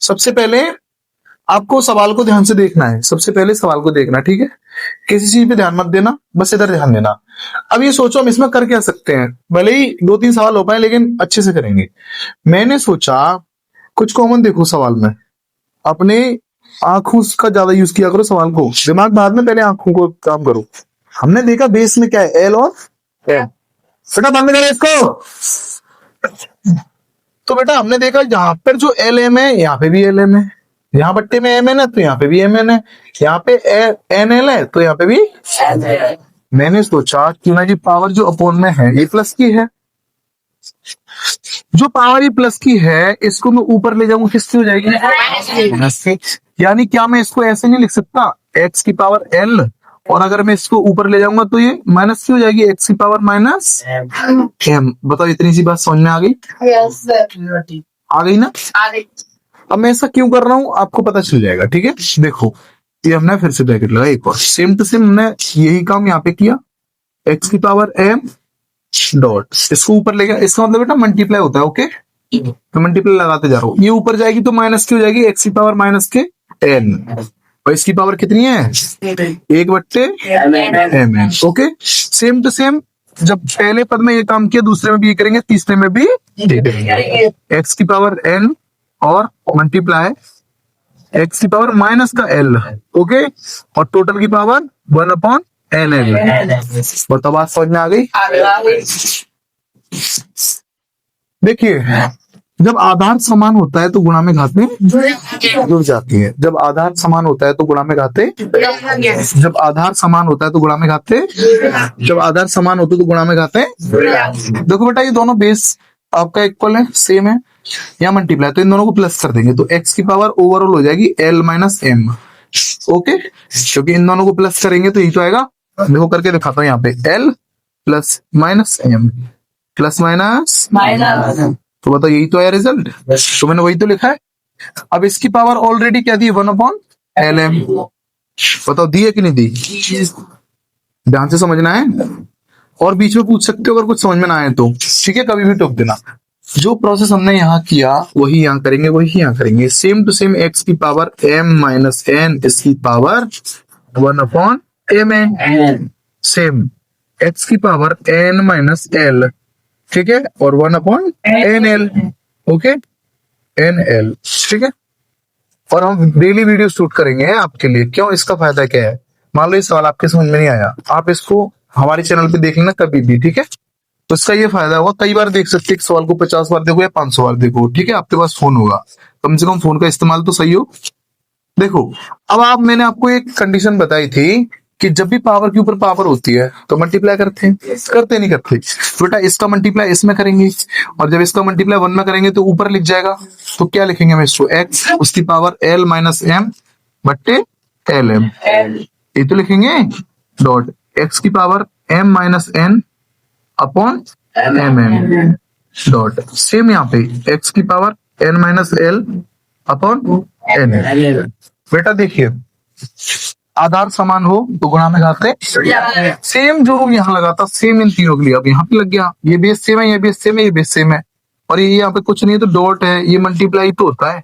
सबसे पहले आपको सवाल को ध्यान से देखना है, सबसे पहले सवाल को देखना, ठीक है। किसी चीज पे ध्यान मत देना, बस इधर ध्यान देना। अब ये सोचो हम इसमें कर क्या सकते हैं, भले ही 2-3 सवाल हो पाए लेकिन अच्छे से करेंगे। मैंने सोचा कुछ कॉमन देखो सवाल में, अपने आंखों का ज्यादा यूज किया करो सवाल को, दिमाग बाद में, पहले आंखों को काम करो। हमने देखा बेस में क्या है, एल और एम। बेटा बंद करो इसको। तो बेटा हमने देखा यहाँ पर जो एल एम है यहाँ पे भी एल एम है, यहाँ बट्टे में एम एन है तो यहाँ पे भी एम एन है, यहाँ पे एन एल है तो यहाँ पे भी एन है। मैंने सोचा कि ना जी पावर जो अपोन में है ये प्लस की है, जो पावर ये प्लस की है इसको मैं ऊपर ले जाऊंगा, किसकी हो जाएगी, माइनस की। यानी क्या मैं इसको ऐसे नहीं लिख सकता एक्स की पावर एल, और अगर मैं इसको ऊपर ले जाऊंगा तो ये माइनस की हो जाएगी, एक्स की पावर माइनस एम। बताओ इतनी सी बात समझ में आ गई? Yes sir. आ गई ना? अब मैं ऐसा क्यों कर रहा हूं आपको पता चल जाएगा, ठीक है। देखो ये हमने फिर से ब्रैकेट लगा, एक और सेम टू सेम हमने यही काम यहाँ पे किया, एक्स की पावर एम डॉट, इसको ऊपर ले गया, इसका मतलब बेटा मल्टीप्लाई होता है, ओके। तो मल्टीप्लाई लगाते जा रहा हूँ, ये ऊपर जाएगी तो माइनस की हो जाएगी, एक्स की पावर माइनस के एन, और इसकी पावर कितनी है, 1/m N, okay. Same to same जब पहले पद में ये काम किया दूसरे में भी ये करेंगे, तीसरे में भी एक्स की पावर एन और मल्टीप्लाई एक्स की पावर माइनस का एल, ओके, और टोटल की पावर 1/n एल। बताओ बात समझ में आ गई? देखिए जब आधार समान होता है तो गुणा में घातें जुड़ जाती है, जब आधार समान होता है तो गुणा में घातें, जब आधार समान होता है तो गुणा में घातें, जब आधार समान होते तो गुणा में घातें। देखो बेटा ये दोनों बेस आपका इक्वल है, सेम है, यहाँ मल्टीप्लाई, तो इन दोनों को प्लस कर देंगे तो एक्स की पावर ओवरऑल हो जाएगी एल माइनस एम, ओके। क्योंकि इन दोनों को प्लस करेंगे तो यही तो आएगा। देखो करके दिखाता हूँ, यहाँ पे L plus minus M plus minus, तो बताओ यही तो आया रिजल्ट, तो मैंने वही तो लिखा है। अब इसकी पावर ऑलरेडी क्या दी, 1/lm। बताओ दी है कि नहीं दी, ध्यान से समझना है, और बीच में पूछ सकते हो अगर कुछ समझ में ना आए तो, ठीक है, कभी भी टोक देना। जो प्रोसेस हमने यहाँ किया वही यहाँ करेंगे, वही यहाँ करेंगे, सेम टू सेम एक्स की पावर m माइनस एन, इसकी पावर 1/mn, सेम एक्स की पावर n माइनस एल, ठीक है, और 1/nl, ओके, nl, ठीक है। और हम डेली वीडियो शूट करेंगे आपके लिए, क्यों, इसका फायदा क्या है। मान लो ये सवाल आपके समझ में नहीं आया, आप इसको हमारे चैनल पे देख लेना कभी भी, ठीक है। तो इसका ये फायदा होगा, कई बार देख सकते, एक सवाल को 50 बार देखो या 500 बार देखो, ठीक है। आपके पास फोन होगा, कम से कम फोन का इस्तेमाल तो सही हो। देखो अब मैंने आपको एक कंडीशन बताई थी कि जब भी पावर के ऊपर पावर होती है तो मल्टीप्लाई करते हैं, करते नहीं करते। तो बेटा इसका मल्टीप्लाई इसमें करेंगे, और जब इसका मल्टीप्लाई 1 में करेंगे तो ऊपर लिख जाएगा, तो क्या लिखेंगे हम इसको, एक्स उसकी पावर एल माइनस एम बट्टे एल एम, ये तो लिखेंगे, डॉट एक्स की power M minus N upon M N, dot same यहाँ पे एक्स की power N minus L upon N N. बेटा देखिए आधार समान हो तो गुणा में घाते, सेम जो रूल यहाँ लगाता सेम इन तीनों के लिए, अब यहाँ पे लग गया, ये बेस सेम है, ये बेस सेम है, ये बेस सेम है, और ये यहाँ पे कुछ नहीं है तो डॉट है, ये मल्टीप्लाई तो होता है,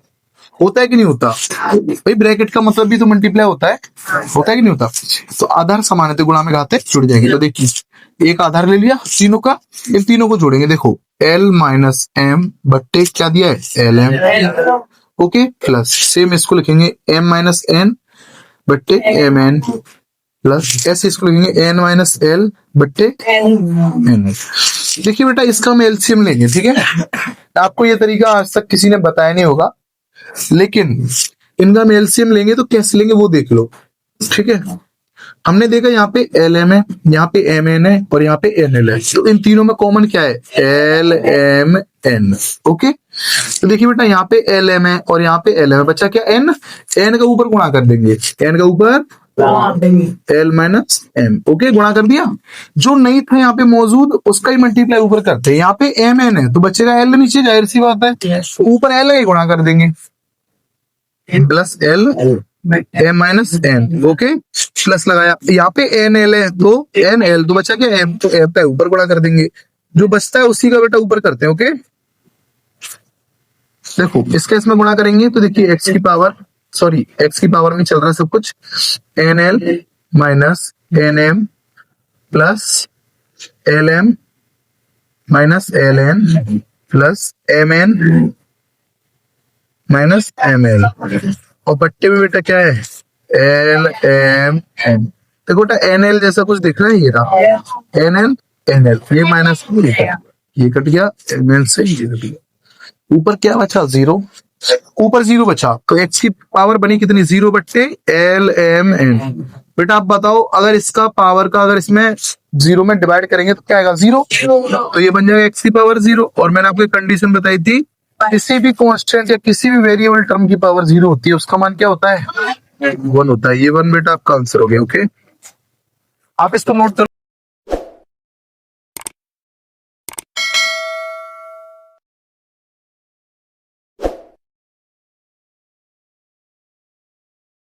होता है कि नहीं होता भाई, ब्रैकेट का मतलब भी तो मल्टीप्लाई होता है कि नहीं होता। तो आधार समान है तो गुणा में घाते जुड़ जाएंगे, तो देखिए एक आधार ले लिया तीनों का, इन तीनों को जोड़ेंगे, देखो एल माइनस एम बट्टे क्या दिया है L M, okay, plus same इसको लिखेंगे एम माइनस एन बट्टे एम एन, प्लस ऐसे इसको लिखेंगे एन माइनस एल बट्टे एन। देखिए बेटा इसका हम एलसीएम लेंगे, ठीक है। आपको ये तरीका आज तक किसी ने बताया नहीं होगा, लेकिन इनका हम एलसीएम लेंगे तो कैसे लेंगे वो देख लो, ठीक है। हमने देखा यहाँ पे एल एम है, यहाँ पे एम एन है, और यहाँ पे एन एल है, तो इन तीनों में कॉमन क्या है, एल एम एन, ओके। तो देखिए बेटा यहाँ पे एल एम है और यहाँ पे एल एम है, बच्चा क्या एन, एन का ऊपर गुणा कर देंगे, एन का ऊपर एल माइनस एम, ओके, गुणा कर दिया। जो नहीं था यहाँ पे मौजूद उसका ही मल्टीप्लाई ऊपर करते हैं, यहाँ पे एम एन है तो बच्चे का एल नीचे, जाहिर सी बात है, ऊपर एल का गुणा कर देंगे, plus L M minus N, okay, plus लगाया, यहाँ पे एन एल है तो एन एल, तो बचा क्या एम, तो एम का ऊपर गुणा कर देंगे, जो बचता है उसी का बेटा ऊपर करते हैं, ओके। देखो इसके इसमें गुणा करेंगे तो देखिए एक्स की पावर में चल रहा है सब कुछ, N L minus N M plus L M minus L N plus M N minus M L, और पट्टे में बेटा क्या है, एल एम एन। देखो बेटा एन एल जैसा कुछ दिख रहा है, ये रहा एन एल, ये माइनस ये कट गया, एम एल से ये कट गया, ऊपर क्या बचा, जीरो, ऊपर जीरो बचा, तो एक्स की पावर बनी कितनी, जीरो बट्टे एल एम एन। बेटा आप बताओ अगर इसका पावर का अगर इसमें जीरो में डिवाइड करेंगे तो क्या आएगा, जीरो, तो ये बन जाएगा एक्स की पावर जीरो। और मैंने आपको कंडीशन बताई थी, किसी भी कांस्टेंट या किसी भी वेरिएबल टर्म की पावर जीरो होती है, उसका मान क्या होता है, वन होता है। ये वन बेटा आपका आंसर हो गया। ओके, आप इसको नोट कर